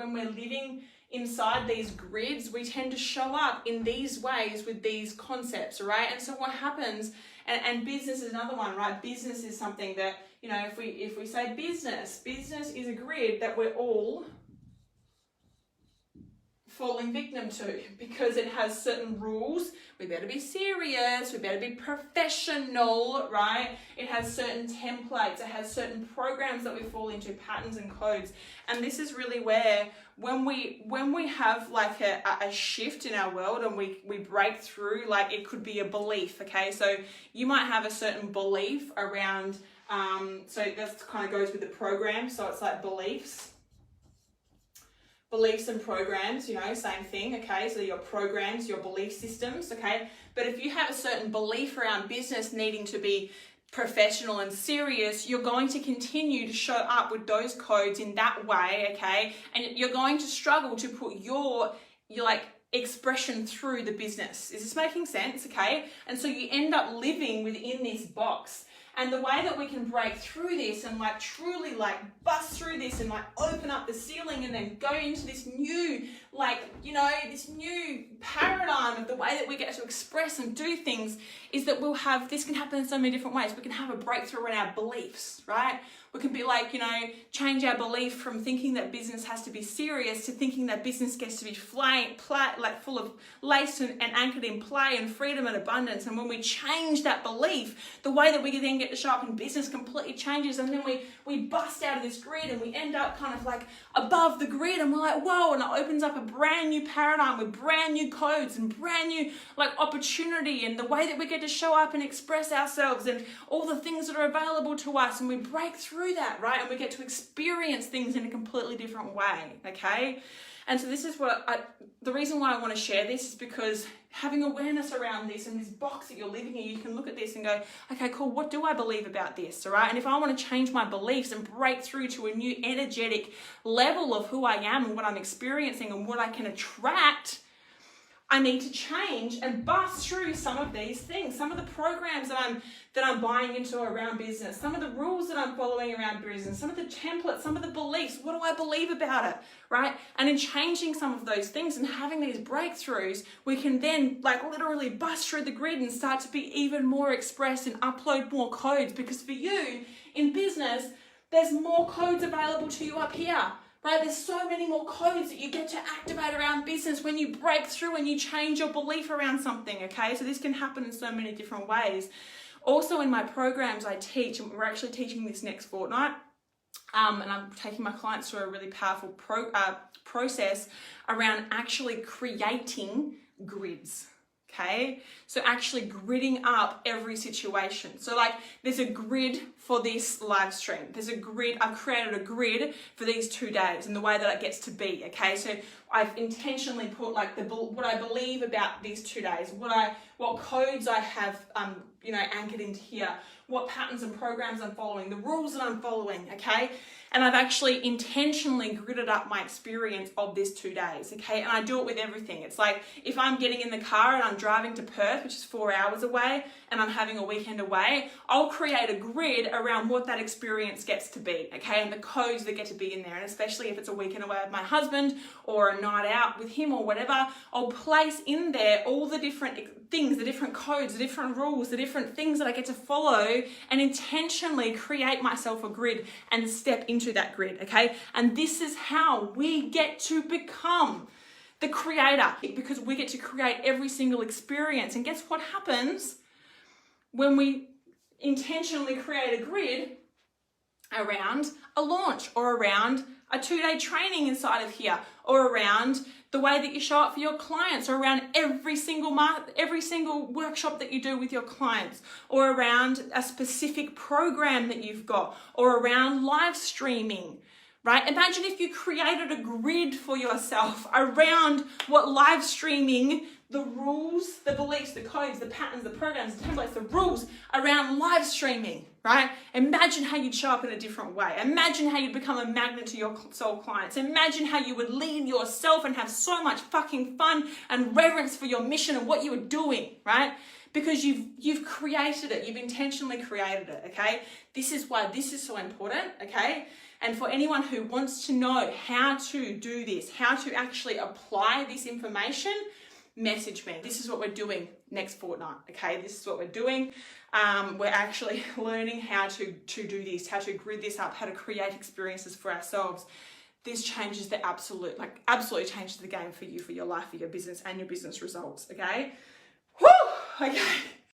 when we're living inside these grids, we tend to show up in these ways with these concepts, right? And so what happens, and business is another one, right? Business is something that, you know, if we say business is a grid that we're all falling victim to, because it has certain rules. We better be serious, we better be professional, right? It has certain templates, it has certain programs that we fall into, patterns and codes. And this is really where when we have like a shift in our world and we break through, like it could be a belief, okay? So you might have a certain belief around, so that kind of goes with the program, so it's like beliefs and programs, you know, same thing, okay? So your programs, your belief systems, okay? But if you have a certain belief around business needing to be professional and serious, you're going to continue to show up with those codes in that way, okay? And you're going to struggle to put your like expression through the business. Is this making sense, okay? And so you end up living within this box. And the way that we can break through this and like truly like bust through this and like open up the ceiling and then go into this new, like, you know, this new paradigm of the way that we get to express and do things is that we'll have, this can happen in so many different ways. We can have a breakthrough in our beliefs, right? We can be like, you know, change our belief from thinking that business has to be serious to thinking that business gets to be like full of lace and anchored in play and freedom and abundance. And when we change that belief, the way that we then get to show up in business completely changes. And then we bust out of this grid and we end up kind of like above the grid and we're like, whoa, and it opens up a brand new paradigm with brand new codes and brand new like opportunity and the way that we get to show up and express ourselves and all the things that are available to us, and we break through that, right? And we get to experience things in a completely different way, okay? And so this is the reason why I want to share this is because having awareness around this and this box that you're living in, you can look at this and go, okay, cool, what do I believe about this, all right? And if I want to change my beliefs and break through to a new energetic level of who I am and what I'm experiencing and what I can attract, I need to change and bust through some of these things, some of the programs that I'm buying into around business, some of the rules that I'm following around business, some of the templates, some of the beliefs. What do I believe about it, right? And in changing some of those things and having these breakthroughs, we can then like literally bust through the grid and start to be even more expressed and upload more codes, because for you in business, there's more codes available to you up here. Right, there's so many more codes that you get to activate around business when you break through and you change your belief around something, okay? So this can happen in so many different ways. Also in my programs I teach, and we're actually teaching this next fortnight, and I'm taking my clients through a really powerful process around actually creating grids. Okay, so actually gridding up every situation. So like there's a grid for this live stream. There's a grid, I've created a grid for these 2 days and the way that it gets to be, okay? So I've intentionally put like what I believe about these 2 days, what codes I have, you know, anchored into here, what patterns and programs I'm following, the rules that I'm following, okay? And I've actually intentionally gridded up my experience of this 2 days, okay? And I do it with everything. It's like if I'm getting in the car and I'm driving to Perth, which is 4 hours away, and I'm having a weekend away, I'll create a grid around what that experience gets to be, okay? And the codes that get to be in there. And especially if it's a weekend away with my husband or a night out with him or whatever, I'll place in there all the different things, the different codes, the different rules, the different things that I get to follow, and intentionally create myself a grid and step into that grid, okay? And this is how we get to become the creator, because we get to create every single experience. And guess what happens when we intentionally create a grid around a launch or around a 2-day training inside of here, or around the way that you show up for your clients, or around every single workshop that you do with your clients, or around a specific program that you've got, or around live streaming, right? Imagine if you created a grid for yourself around what live streaming the rules, the beliefs, the codes, the patterns, the programs, the templates, the rules around live streaming, right? Imagine how you'd show up in a different way. Imagine how you'd become a magnet to your soul clients. Imagine how you would lead yourself and have so much fucking fun and reverence for your mission and what you were doing, right? Because you've created it. You've intentionally created it, okay? This is why this is so important, okay? And for anyone who wants to know how to do this, how to actually apply this information, message me. This is what we're doing next fortnight, okay? This is what we're doing. We're actually learning how to do this, how to grid this up, how to create experiences for ourselves. This changes the absolutely changes the game for you, for your life, for your business and your business results, okay? Whew, okay.